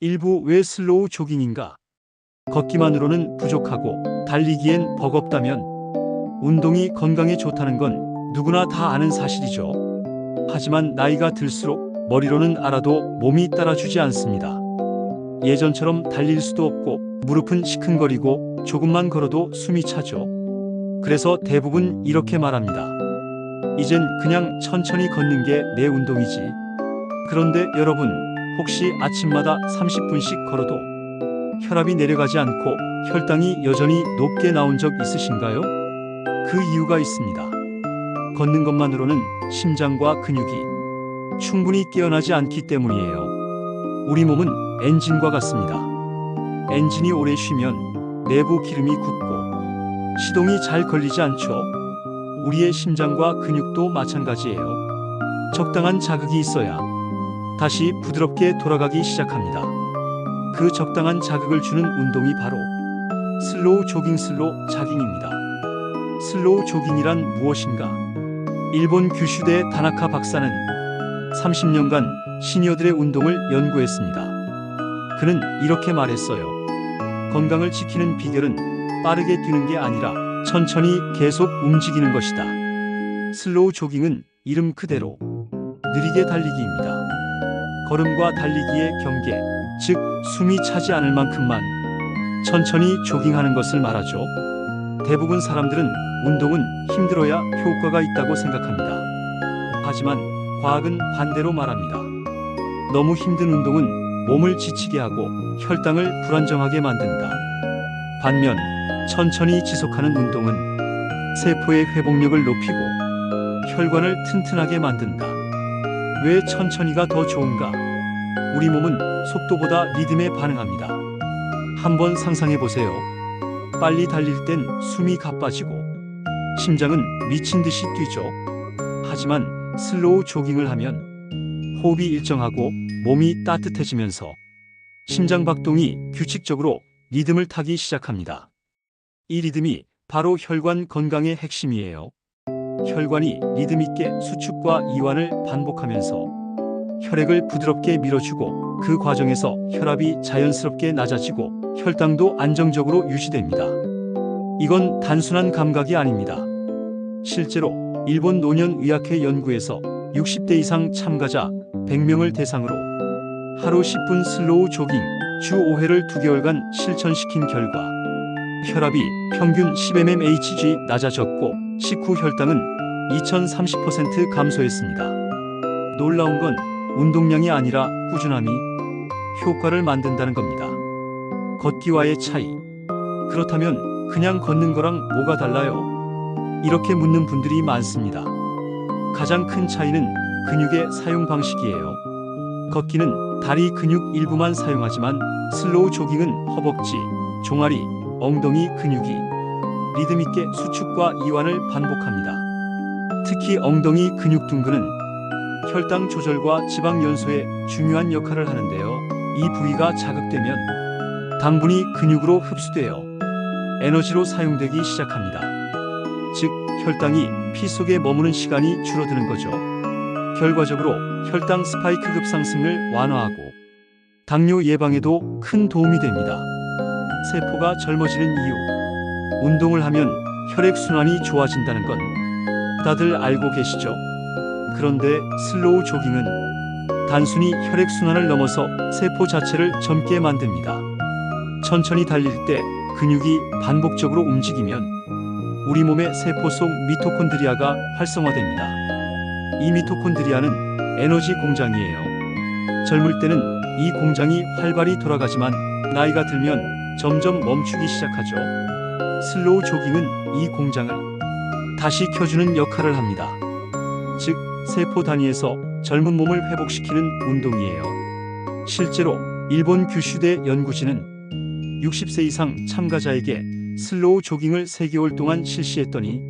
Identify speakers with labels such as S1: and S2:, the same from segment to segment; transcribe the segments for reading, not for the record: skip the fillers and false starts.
S1: 일부 왜 슬로우 조깅인가? 걷기만으로는 부족하고 달리기엔 버겁다면 운동이 건강에 좋다는 건 누구나 다 아는 사실이죠. 하지만 나이가 들수록 머리로는 알아도 몸이 따라주지 않습니다. 예전처럼 달릴 수도 없고 무릎은 시큰거리고 조금만 걸어도 숨이 차죠. 그래서 대부분 이렇게 말합니다. 이젠 그냥 천천히 걷는 게 내 운동이지. 그런데 여러분, 혹시 아침마다 30분씩 걸어도 혈압이 내려가지 않고 혈당이 여전히 높게 나온 적 있으신가요? 그 이유가 있습니다. 걷는 것만으로는 심장과 근육이 충분히 깨어나지 않기 때문이에요. 우리 몸은 엔진과 같습니다. 엔진이 오래 쉬면 내부 기름이 굳고 시동이 잘 걸리지 않죠. 우리의 심장과 근육도 마찬가지예요. 적당한 자극이 있어야 다시 부드럽게 돌아가기 시작합니다. 그 적당한 자극을 주는 운동이 바로 슬로우 조깅, 슬로우 자깅입니다. 슬로우 조깅이란 무엇인가? 일본 규슈대 다나카 박사는 30년간 시니어들의 운동을 연구했습니다. 그는 이렇게 말했어요. 건강을 지키는 비결은 빠르게 뛰는 게 아니라 천천히 계속 움직이는 것이다. 슬로우 조깅은 이름 그대로 느리게 달리기입니다. 걸음과 달리기의 경계, 즉 숨이 차지 않을 만큼만 천천히 조깅하는 것을 말하죠. 대부분 사람들은 운동은 힘들어야 효과가 있다고 생각합니다. 하지만 과학은 반대로 말합니다. 너무 힘든 운동은 몸을 지치게 하고 혈당을 불안정하게 만든다. 반면 천천히 지속하는 운동은 세포의 회복력을 높이고 혈관을 튼튼하게 만든다. 왜 천천히가 더 좋은가? 우리 몸은 속도보다 리듬에 반응합니다. 한번 상상해 보세요. 빨리 달릴 땐 숨이 가빠지고 심장은 미친 듯이 뛰죠. 하지만 슬로우 조깅을 하면 호흡이 일정하고 몸이 따뜻해지면서 심장 박동이 규칙적으로 리듬을 타기 시작합니다. 이 리듬이 바로 혈관 건강의 핵심이에요. 혈관이 리듬 있게 수축과 이완을 반복하면서 혈액을 부드럽게 밀어주고 그 과정에서 혈압이 자연스럽게 낮아지고 혈당도 안정적으로 유지됩니다. 이건 단순한 감각이 아닙니다. 실제로 일본 노년의학회 연구에서 60대 이상 참가자 100명을 대상으로 하루 10분 슬로우 조깅 주 5회를 2개월간 실천시킨 결과 혈압이 평균 10mmHg 낮아졌고 식후 혈당은 2030% 감소했습니다. 놀라운 건 운동량이 아니라 꾸준함이 효과를 만든다는 겁니다. 걷기와의 차이. 그렇다면 그냥 걷는 거랑 뭐가 달라요? 이렇게 묻는 분들이 많습니다. 가장 큰 차이는 근육의 사용 방식이에요. 걷기는 다리 근육 일부만 사용하지만 슬로우 조깅은 허벅지, 종아리, 엉덩이 근육이 리듬 있게 수축과 이완을 반복합니다. 특히 엉덩이 근육 둥근은 혈당 조절과 지방 연소에 중요한 역할을 하는데요. 이 부위가 자극되면 당분이 근육으로 흡수되어 에너지로 사용되기 시작합니다. 즉, 혈당이 피 속에 머무는 시간이 줄어드는 거죠. 결과적으로 혈당 스파이크 급상승을 완화하고 당뇨 예방에도 큰 도움이 됩니다. 세포가 젊어지는 이유. 운동을 하면 혈액순환이 좋아진다는 건 다들 알고 계시죠? 그런데 슬로우 조깅은 단순히 혈액순환을 넘어서 세포 자체를 젊게 만듭니다. 천천히 달릴 때 근육이 반복적으로 움직이면 우리 몸의 세포 속 미토콘드리아가 활성화됩니다. 이 미토콘드리아는 에너지 공장이에요. 젊을 때는 이 공장이 활발히 돌아가지만 나이가 들면 점점 멈추기 시작하죠. 슬로우 조깅은 이 공장을 다시 켜주는 역할을 합니다. 즉, 세포 단위에서 젊은 몸을 회복시키는 운동이에요. 실제로 일본 규슈대 연구진은 60세 이상 참가자에게 슬로우 조깅을 3개월 동안 실시했더니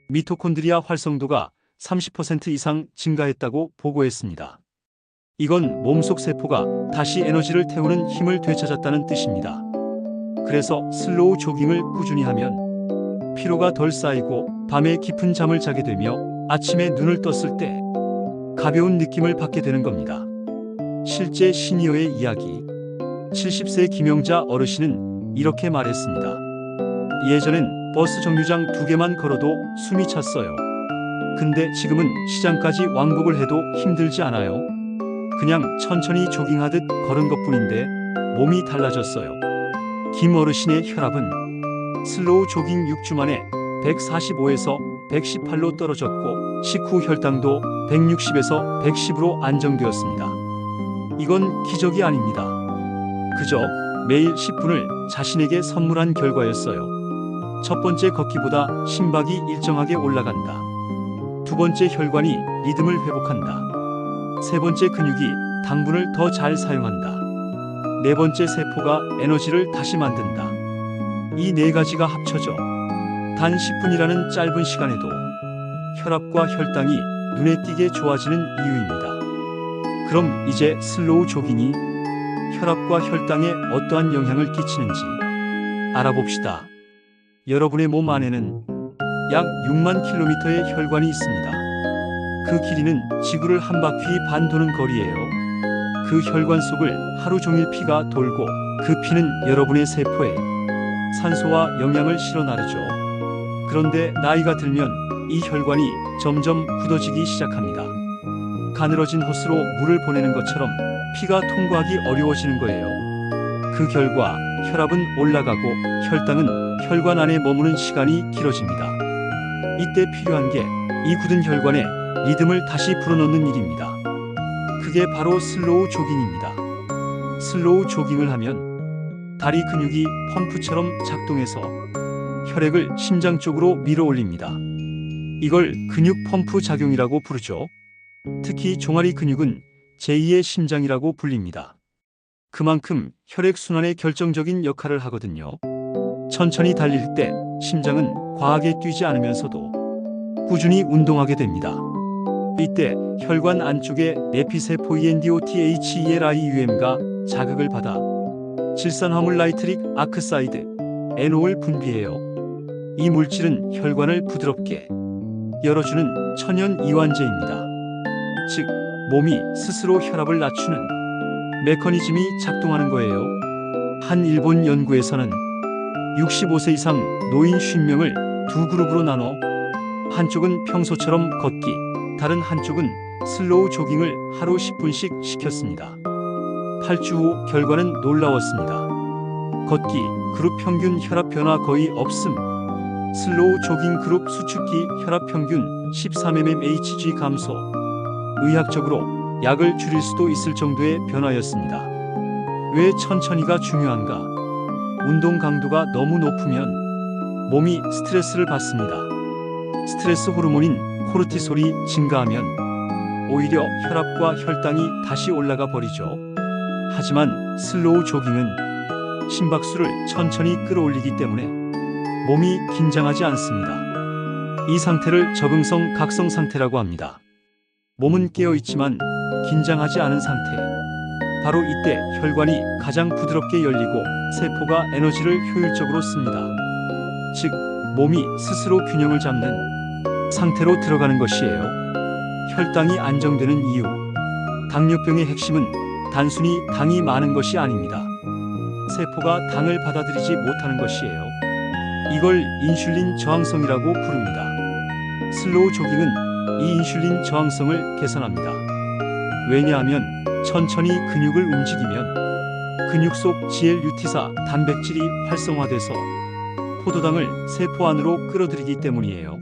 S1: 미토콘드리아 활성도가 30% 이상 증가했다고 보고했습니다. 이건 몸속 세포가 다시 에너지를 태우는 힘을 되찾았다는 뜻입니다. 그래서 슬로우 조깅을 꾸준히 하면 피로가 덜 쌓이고 밤에 깊은 잠을 자게 되며 아침에 눈을 떴을 때 가벼운 느낌을 받게 되는 겁니다. 실제 시니어의 이야기. 70세 김영자 어르신은 이렇게 말했습니다. 예전엔 버스 정류장 2개만 걸어도 숨이 찼어요. 근데 지금은 시장까지 왕복을 해도 힘들지 않아요. 그냥 천천히 조깅하듯 걸은 것뿐인데 몸이 달라졌어요. 김 어르신의 혈압은 슬로우 조깅 6주 만에 145에서 118로 떨어졌고 식후 혈당도 160에서 110으로 안정되었습니다. 이건 기적이 아닙니다. 그저 매일 10분을 자신에게 선물한 결과였어요. 첫 번째 걷기보다 심박이 일정하게 올라간다. 두 번째 혈관이 리듬을 회복한다. 세 번째 근육이 당분을 더 잘 사용한다. 네 번째 세포가 에너지를 다시 만든다. 이 네 가지가 합쳐져 단 10분이라는 짧은 시간에도 혈압과 혈당이 눈에 띄게 좋아지는 이유입니다. 그럼 이제 슬로우 조깅이 혈압과 혈당에 어떠한 영향을 끼치는지 알아봅시다. 여러분의 몸 안에는 약 6만 킬로미터의 혈관이 있습니다. 그 길이는 지구를 한 바퀴 반 도는 거리예요. 그 혈관 속을 하루 종일 피가 돌고 그 피는 여러분의 세포에 산소와 영양을 실어 나르죠. 그런데 나이가 들면 이 혈관이 점점 굳어지기 시작합니다. 가늘어진 호스로 물을 보내는 것처럼 피가 통과하기 어려워지는 거예요. 그 결과 혈압은 올라가고 혈당은 혈관 안에 머무는 시간이 길어집니다. 이때 필요한 게 이 굳은 혈관에 리듬을 다시 불어넣는 일입니다. 그게 바로 슬로우 조깅입니다. 슬로우 조깅을 하면 다리 근육이 펌프처럼 작동해서 혈액을 심장 쪽으로 밀어 올립니다. 이걸 근육 펌프 작용이라고 부르죠. 특히 종아리 근육은 제2의 심장이라고 불립니다. 그만큼 혈액 순환에 결정적인 역할을 하거든요. 천천히 달릴 때 심장은 과하게 뛰지 않으면서도 꾸준히 운동하게 됩니다. 이때 혈관 안쪽의 내피세포 ENDOTHELIUM가 자극을 받아 질산화물 나이트릭 아크사이드 NO를 분비해요. 이 물질은 혈관을 부드럽게 열어주는 천연 이완제입니다. 즉, 몸이 스스로 혈압을 낮추는 메커니즘이 작동하는 거예요. 한 일본 연구에서는 65세 이상 노인 50명을 두 그룹으로 나눠 한쪽은 평소처럼 걷기, 다른 한쪽은 슬로우 조깅을 하루 10분씩 시켰습니다. 8주 후 결과는 놀라웠습니다. 걷기 그룹 평균 혈압 변화 거의 없음. 슬로우 조깅 그룹 수축기 혈압 평균 13mmHg 감소. 의학적으로 약을 줄일 수도 있을 정도의 변화였습니다. 왜 천천히가 중요한가? 운동 강도가 너무 높으면 몸이 스트레스를 받습니다. 스트레스 호르몬인 코르티솔이 증가하면 오히려 혈압과 혈당이 다시 올라가 버리죠. 하지만 슬로우 조깅은 심박수를 천천히 끌어올리기 때문에 몸이 긴장하지 않습니다. 이 상태를 적응성 각성 상태라고 합니다. 몸은 깨어있지만 긴장하지 않은 상태. 바로 이때 혈관이 가장 부드럽게 열리고 세포가 에너지를 효율적으로 씁니다. 즉, 몸이 스스로 균형을 잡는 상태로 들어가는 것이에요. 혈당이 안정되는 이유. 당뇨병의 핵심은 단순히 당이 많은 것이 아닙니다. 세포가 당을 받아들이지 못하는 것이에요. 이걸 인슐린 저항성이라고 부릅니다. 슬로우 조깅은 이 인슐린 저항성을 개선합니다. 왜냐하면 천천히 근육을 움직이면 근육 속 GLUT사 단백질이 활성화돼서 포도당을 세포 안으로 끌어들이기 때문이에요.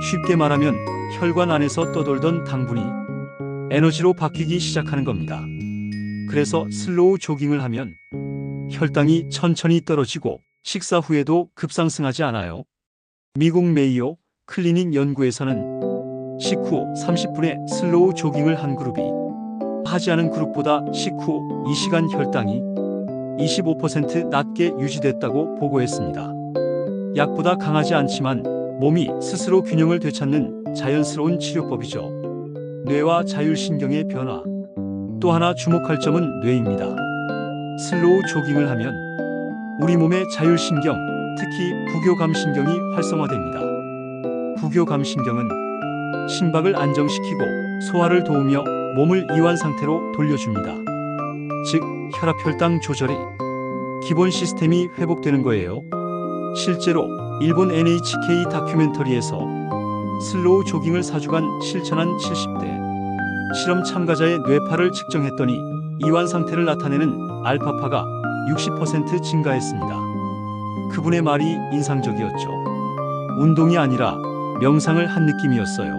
S1: 쉽게 말하면 혈관 안에서 떠돌던 당분이 에너지로 바뀌기 시작하는 겁니다. 그래서 슬로우 조깅을 하면 혈당이 천천히 떨어지고 식사 후에도 급상승하지 않아요. 미국 메이오 클리닉 연구에서는 식후 30분의 슬로우 조깅을 한 그룹이 하지 않은 그룹보다 식후 2시간 혈당이 25% 낮게 유지됐다고 보고했습니다. 약보다 강하지 않지만 몸이 스스로 균형을 되찾는 자연스러운 치료법이죠. 뇌와 자율신경의 변화. 또 하나 주목할 점은 뇌입니다. 슬로우 조깅을 하면 우리 몸의 자율신경, 특히 부교감신경이 활성화됩니다. 부교감신경은 심박을 안정시키고 소화를 도우며 몸을 이완 상태로 돌려줍니다. 즉, 혈압 혈당 조절이 기본 시스템이 회복되는 거예요. 실제로 일본 NHK 다큐멘터리에서 슬로우 조깅을 4주간 실천한 70대 실험 참가자의 뇌파를 측정했더니 이완 상태를 나타내는 알파파가 60% 증가했습니다. 그분의 말이 인상적이었죠. 운동이 아니라 명상을 한 느낌이었어요.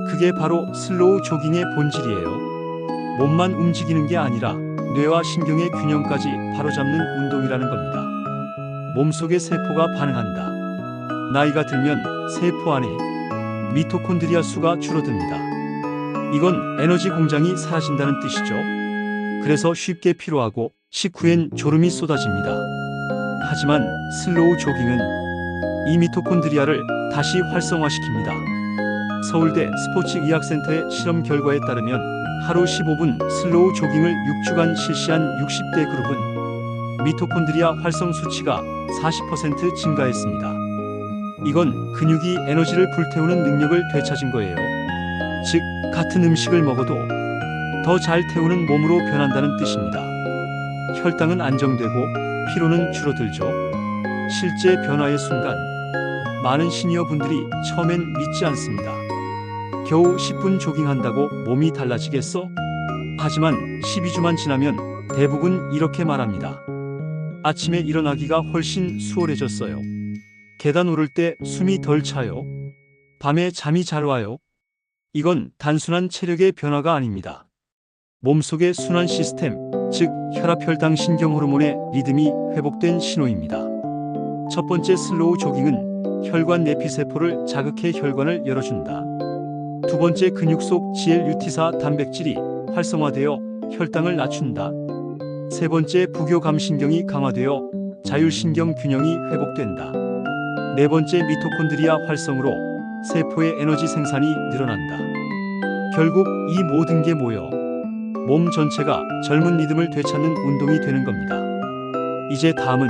S1: 그게 바로 슬로우 조깅의 본질이에요. 몸만 움직이는 게 아니라 뇌와 신경의 균형까지 바로잡는 운동이라는 겁니다. 몸속의 세포가 반응한다. 나이가 들면 세포 안에 미토콘드리아 수가 줄어듭니다. 이건 에너지 공장이 사라진다는 뜻이죠. 그래서 쉽게 피로하고 식후엔 졸음이 쏟아집니다. 하지만 슬로우 조깅은 이 미토콘드리아를 다시 활성화시킵니다. 서울대 스포츠의학센터의 실험 결과에 따르면 하루 15분 슬로우 조깅을 6주간 실시한 60대 그룹은 미토콘드리아 활성 수치가 40% 증가했습니다. 이건 근육이 에너지를 불태우는 능력을 되찾은 거예요. 즉, 같은 음식을 먹어도 더 잘 태우는 몸으로 변한다는 뜻입니다. 혈당은 안정되고 피로는 줄어들죠. 실제 변화의 순간 많은 시니어 분들이 처음엔 믿지 않습니다. 겨우 10분 조깅한다고 몸이 달라지겠어? 하지만 12주만 지나면 대부분 이렇게 말합니다. 아침에 일어나기가 훨씬 수월해졌어요. 계단 오를 때 숨이 덜 차요. 밤에 잠이 잘 와요. 이건 단순한 체력의 변화가 아닙니다. 몸속의 순환 시스템, 즉 혈압 혈당 신경 호르몬의 리듬이 회복된 신호입니다. 첫 번째 슬로우 조깅은 혈관 내피세포를 자극해 혈관을 열어준다. 두 번째 근육 속 GLUT4 단백질이 활성화되어 혈당을 낮춘다. 세 번째 부교감신경이 강화되어 자율신경 균형이 회복된다. 네 번째 미토콘드리아 활성으로 세포의 에너지 생산이 늘어난다. 결국 이 모든 게 모여 몸 전체가 젊은 리듬을 되찾는 운동이 되는 겁니다. 이제 다음은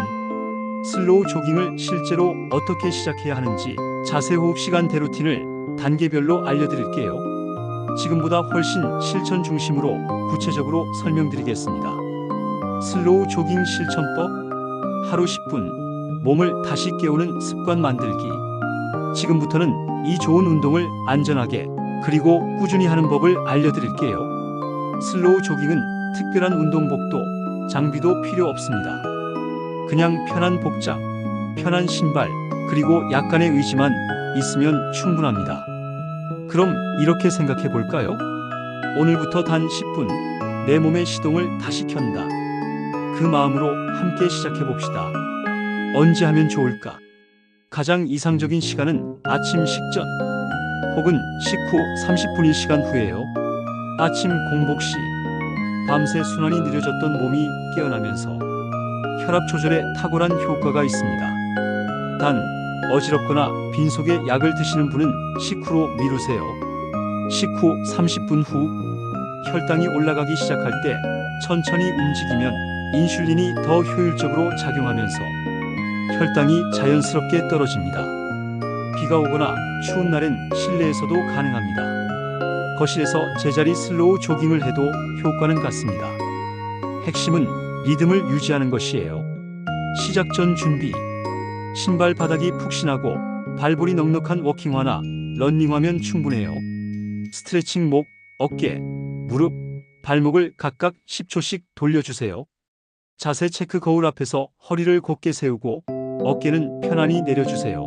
S1: 슬로우 조깅을 실제로 어떻게 시작해야 하는지 자세 호흡 시간대 루틴을 단계별로 알려드릴게요. 지금보다 훨씬 실천 중심으로 구체적으로 설명드리겠습니다. 슬로우 조깅 실천법 하루 10분 몸을 다시 깨우는 습관 만들기. 지금부터는 이 좋은 운동을 안전하게 그리고 꾸준히 하는 법을 알려드릴게요. 슬로우 조깅은 특별한 운동복도 장비도 필요 없습니다. 그냥 편한 복장, 편한 신발, 그리고 약간의 의지만 있으면 충분합니다. 그럼 이렇게 생각해 볼까요? 오늘부터 단 10분 내 몸의 시동을 다시 켠다. 그 마음으로 함께 시작해 봅시다. 언제 하면 좋을까? 가장 이상적인 시간은 아침 식전 혹은 식후 30분인 시간 후예요. 아침 공복 시 밤새 순환이 느려졌던 몸이 깨어나면서 혈압 조절에 탁월한 효과가 있습니다. 단 어지럽거나 빈속에 약을 드시는 분은 식후로 미루세요. 식후 30분 후 혈당이 올라가기 시작할 때 천천히 움직이면 인슐린이 더 효율적으로 작용하면서 혈당이 자연스럽게 떨어집니다. 비가 오거나 추운 날엔 실내에서도 가능합니다. 거실에서 제자리 슬로우 조깅을 해도 효과는 같습니다. 핵심은 리듬을 유지하는 것이에요. 시작 전 준비. 신발 바닥이 푹신하고 발볼이 넉넉한 워킹화나 러닝화면 충분해요. 스트레칭 목, 어깨, 무릎, 발목을 각각 10초씩 돌려주세요. 자세 체크 거울 앞에서 허리를 곧게 세우고 어깨는 편안히 내려주세요.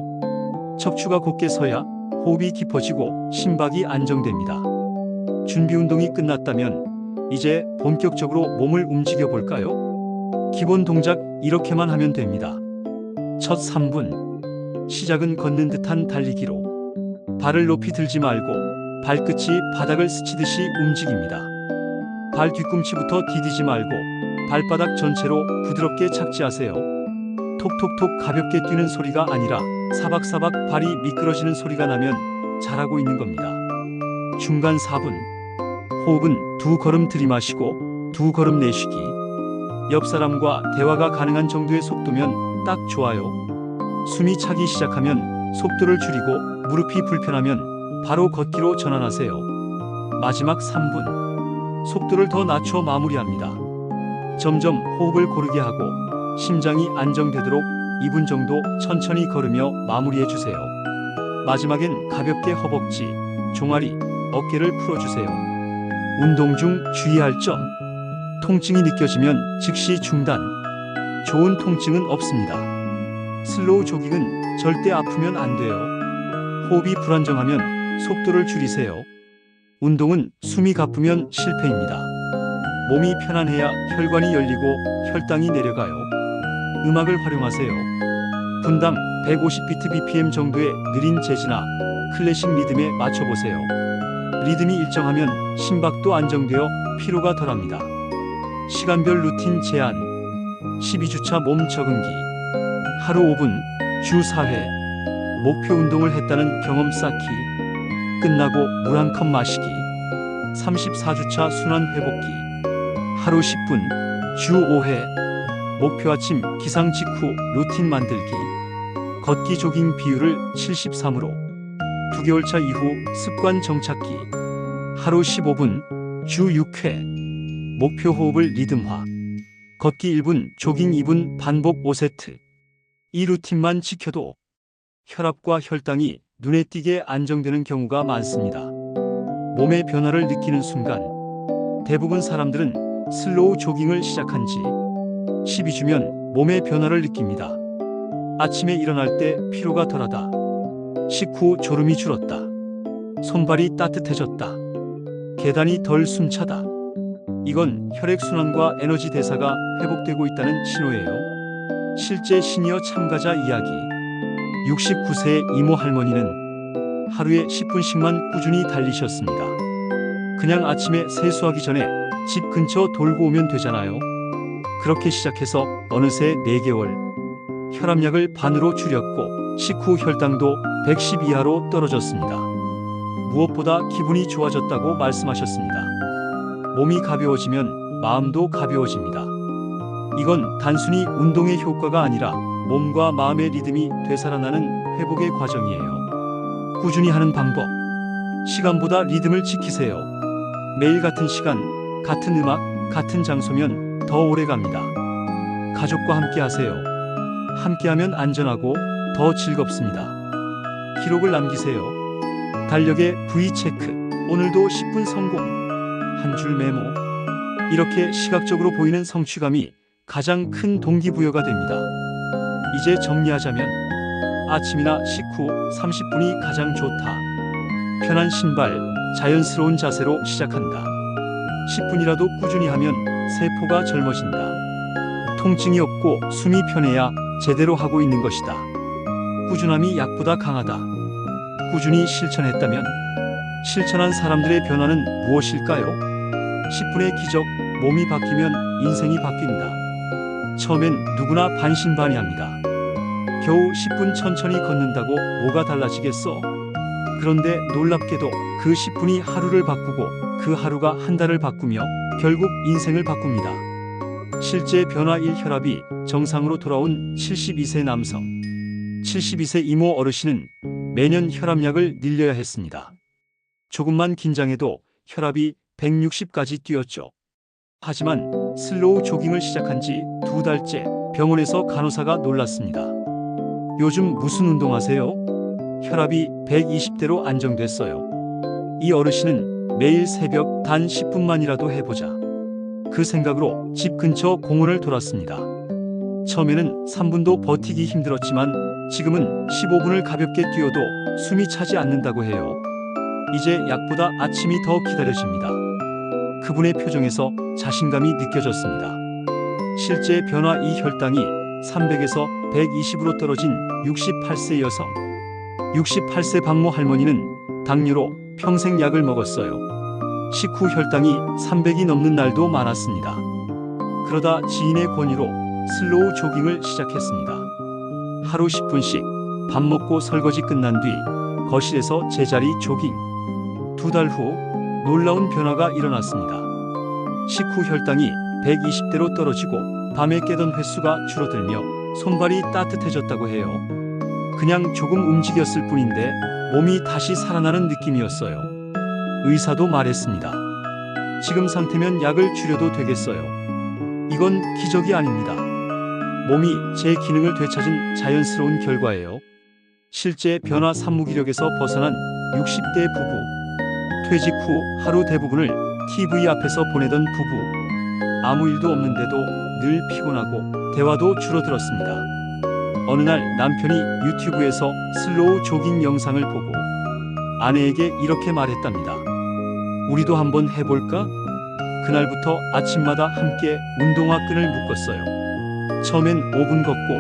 S1: 척추가 곧게 서야 호흡이 깊어지고 심박이 안정됩니다. 준비 운동이 끝났다면 이제 본격적으로 몸을 움직여 볼까요? 기본 동작 이렇게만 하면 됩니다. 첫 3분. 시작은 걷는 듯한 달리기로. 발을 높이 들지 말고 발끝이 바닥을 스치듯이 움직입니다. 발 뒤꿈치부터 디디지 말고 발바닥 전체로 부드럽게 착지하세요. 톡톡톡 가볍게 뛰는 소리가 아니라 사박사박 발이 미끄러지는 소리가 나면 잘하고 있는 겁니다. 중간 4분. 호흡은 2걸음 들이마시고 2걸음 내쉬기. 옆 사람과 대화가 가능한 정도의 속도면 딱 좋아요. 숨이 차기 시작하면 속도를 줄이고 무릎이 불편하면 바로 걷기로 전환하세요. 마지막 3분. 속도를 더 낮춰 마무리합니다. 점점 호흡을 고르게 하고 심장이 안정되도록 2분 정도 천천히 걸으며 마무리해 주세요. 마지막엔 가볍게 허벅지, 종아리, 어깨를 풀어주세요. 운동 중 주의할 점. 통증이 느껴지면 즉시 중단. 좋은 통증은 없습니다. 슬로우 조깅은 절대 아프면 안 돼요. 호흡이 불안정하면 속도를 줄이세요. 운동은 숨이 가쁘면 실패입니다. 몸이 편안해야 혈관이 열리고 혈당이 내려가요. 음악을 활용하세요. 분당 150비트 BPM 정도의 느린 재즈나 클래식 리듬에 맞춰보세요. 리듬이 일정하면 심박도 안정되어 피로가 덜합니다. 시간별 루틴 제한. 12주차 몸 적응기. 하루 5분, 주 4회. 목표 운동을 했다는 경험 쌓기. 끝나고 물 한 컵 마시기. 34주차 순환 회복기. 하루 10분, 주 5회. 목표 아침 기상 직후 루틴 만들기. 걷기 조깅 비율을 73으로. 9개월차 이후 습관 정착기. 하루 15분, 주 6회. 목표 호흡을 리듬화. 걷기 1분, 조깅 2분, 반복 5세트. 이 루틴만 지켜도 혈압과 혈당이 눈에 띄게 안정되는 경우가 많습니다. 몸의 변화를 느끼는 순간 대부분 사람들은 슬로우 조깅을 시작한 지 12주면 몸의 변화를 느낍니다. 아침에 일어날 때 피로가 덜하다. 식후 졸음이 줄었다. 손발이 따뜻해졌다. 계단이 덜 숨차다. 이건 혈액순환과 에너지 대사가 회복되고 있다는 신호예요. 실제 시니어 참가자 이야기. 69세의 이모 할머니는 하루에 10분씩만 꾸준히 달리셨습니다. 그냥 아침에 세수하기 전에 집 근처 돌고 오면 되잖아요. 그렇게 시작해서 어느새 4개월. 혈압약을 반으로 줄였고 식후 혈당도 110 이하로 떨어졌습니다. 무엇보다 기분이 좋아졌다고 말씀하셨습니다. 몸이 가벼워지면 마음도 가벼워집니다. 이건 단순히 운동의 효과가 아니라 몸과 마음의 리듬이 되살아나는 회복의 과정이에요. 꾸준히 하는 방법. 시간보다 리듬을 지키세요. 매일 같은 시간, 같은 음악, 같은 장소면 더 오래 갑니다. 가족과 함께 하세요. 함께하면 안전하고 더 즐겁습니다. 기록을 남기세요. 달력에 V 체크. 오늘도 10분 성공. 한 줄 메모. 이렇게 시각적으로 보이는 성취감이 가장 큰 동기부여가 됩니다. 이제 정리하자면 아침이나 식후 30분이 가장 좋다. 편한 신발, 자연스러운 자세로 시작한다. 10분이라도 꾸준히 하면 세포가 젊어진다. 통증이 없고 숨이 편해야 제대로 하고 있는 것이다. 꾸준함이 약보다 강하다. 꾸준히 실천했다면 실천한 사람들의 변화는 무엇일까요? 10분의 기적. 몸이 바뀌면 인생이 바뀐다. 처음엔 누구나 반신반의합니다. 겨우 10분 천천히 걷는다고 뭐가 달라지겠어? 그런데 놀랍게도 그 10분이 하루를 바꾸고 그 하루가 한 달을 바꾸며 결국 인생을 바꿉니다. 실제 변화 1. 혈압이 정상으로 돌아온 72세 남성. 72세 이모 어르신은 매년 혈압약을 늘려야 했습니다. 조금만 긴장해도 혈압이 160까지 뛰었죠. 하지만 슬로우 조깅을 시작한 지 2달째 병원에서 간호사가 놀랐습니다. 요즘 무슨 운동하세요? 혈압이 120대로 안정됐어요. 이 어르신은 매일 새벽 단 10분만이라도 해보자. 그 생각으로 집 근처 공원을 돌았습니다. 처음에는 3분도 버티기 힘들었지만 지금은 15분을 가볍게 뛰어도 숨이 차지 않는다고 해요. 이제 약보다 아침이 더 기다려집니다. 그분의 표정에서 자신감이 느껴졌습니다. 실제 변화 2. 혈당이 300에서 120으로 떨어진 68세 여성. 68세 박모 할머니는 당뇨로 평생 약을 먹었어요. 식후 혈당이 300이 넘는 날도 많았습니다. 그러다 지인의 권유로 슬로우 조깅을 시작했습니다. 하루 10분씩 밥 먹고 설거지 끝난 뒤 거실에서 제자리 조깅. 2달 후 놀라운 변화가 일어났습니다. 식후 혈당이 120대로 떨어지고 밤에 깨던 횟수가 줄어들며 손발이 따뜻해졌다고 해요. 그냥 조금 움직였을 뿐인데 몸이 다시 살아나는 느낌이었어요. 의사도 말했습니다. 지금 상태면 약을 줄여도 되겠어요. 이건 기적이 아닙니다. 몸이 제 기능을 되찾은 자연스러운 결과예요. 실제 변화 산무기력에서 벗어난 60대 부부. 퇴직 후 하루 대부분을 TV 앞에서 보내던 부부. 아무 일도 없는데도 늘 피곤하고 대화도 줄어들었습니다. 어느 날 남편이 유튜브에서 슬로우 조깅 영상을 보고 아내에게 이렇게 말했답니다. 우리도 한번 해볼까? 그날부터 아침마다 함께 운동화 끈을 묶었어요. 처음엔 5분 걷고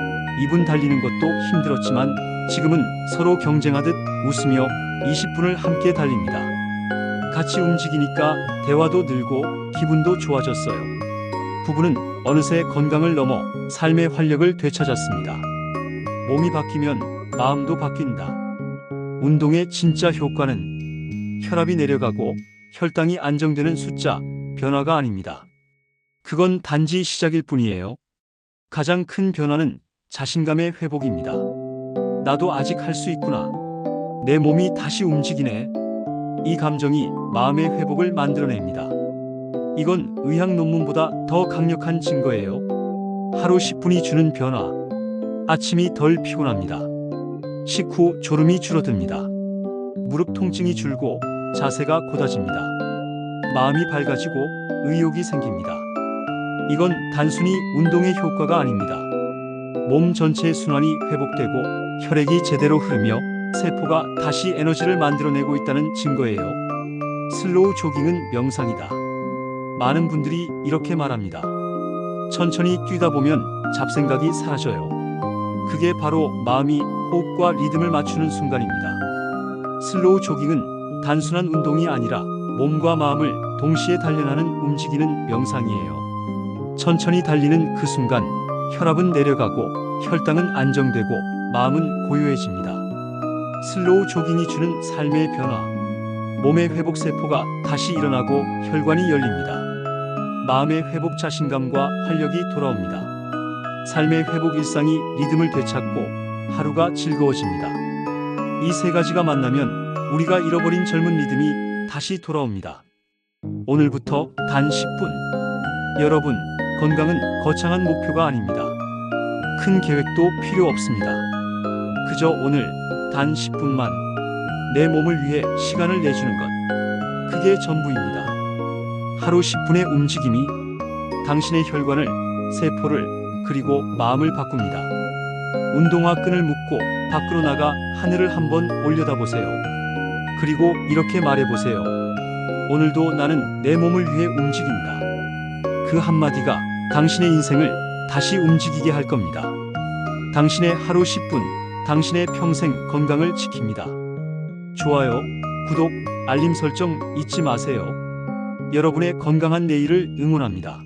S1: 2분 달리는 것도 힘들었지만 지금은 서로 경쟁하듯 웃으며 20분을 함께 달립니다. 같이 움직이니까 대화도 늘고 기분도 좋아졌어요. 부부는 어느새 건강을 넘어 삶의 활력을 되찾았습니다. 몸이 바뀌면 마음도 바뀐다. 운동의 진짜 효과는 혈압이 내려가고 혈당이 안정되는 숫자, 변화가 아닙니다. 그건 단지 시작일 뿐이에요. 가장 큰 변화는 자신감의 회복입니다. 나도 아직 할 수 있구나. 내 몸이 다시 움직이네. 이 감정이 마음의 회복을 만들어냅니다. 이건 의학 논문보다 더 강력한 증거예요. 하루 10분이 주는 변화. 아침이 덜 피곤합니다. 식후 졸음이 줄어듭니다. 무릎 통증이 줄고 자세가 곧아집니다. 마음이 밝아지고 의욕이 생깁니다. 이건 단순히 운동의 효과가 아닙니다. 몸 전체의 순환이 회복되고 혈액이 제대로 흐르며 세포가 다시 에너지를 만들어내고 있다는 증거예요. 슬로우 조깅은 명상이다. 많은 분들이 이렇게 말합니다. 천천히 뛰다 보면 잡생각이 사라져요. 그게 바로 마음이 호흡과 리듬을 맞추는 순간입니다. 슬로우 조깅은 단순한 운동이 아니라 몸과 마음을 동시에 단련하는 움직이는 명상이에요. 천천히 달리는 그 순간 혈압은 내려가고 혈당은 안정되고 마음은 고요해집니다. 슬로우 조깅이 주는 삶의 변화. 몸의 회복 세포가 다시 일어나고 혈관이 열립니다. 마음의 회복 자신감과 활력이 돌아옵니다. 삶의 회복 일상이 리듬을 되찾고 하루가 즐거워집니다. 이 세 가지가 만나면 우리가 잃어버린 젊은 리듬이 다시 돌아옵니다. 오늘부터 단 10분. 여러분, 건강은 거창한 목표가 아닙니다. 큰 계획도 필요 없습니다. 그저 오늘 단 10분만 내 몸을 위해 시간을 내주는 것. 그게 전부입니다. 하루 10분의 움직임이 당신의 혈관을, 세포를, 그리고 마음을 바꿉니다. 운동화 끈을 묶고 밖으로 나가 하늘을 한번 올려다보세요. 그리고 이렇게 말해보세요. 오늘도 나는 내 몸을 위해 움직인다. 그 한마디가 당신의 인생을 다시 움직이게 할 겁니다. 당신의 하루 10분, 당신의 평생 건강을 지킵니다. 좋아요, 구독, 알림 설정 잊지 마세요. 여러분의 건강한 내일을 응원합니다.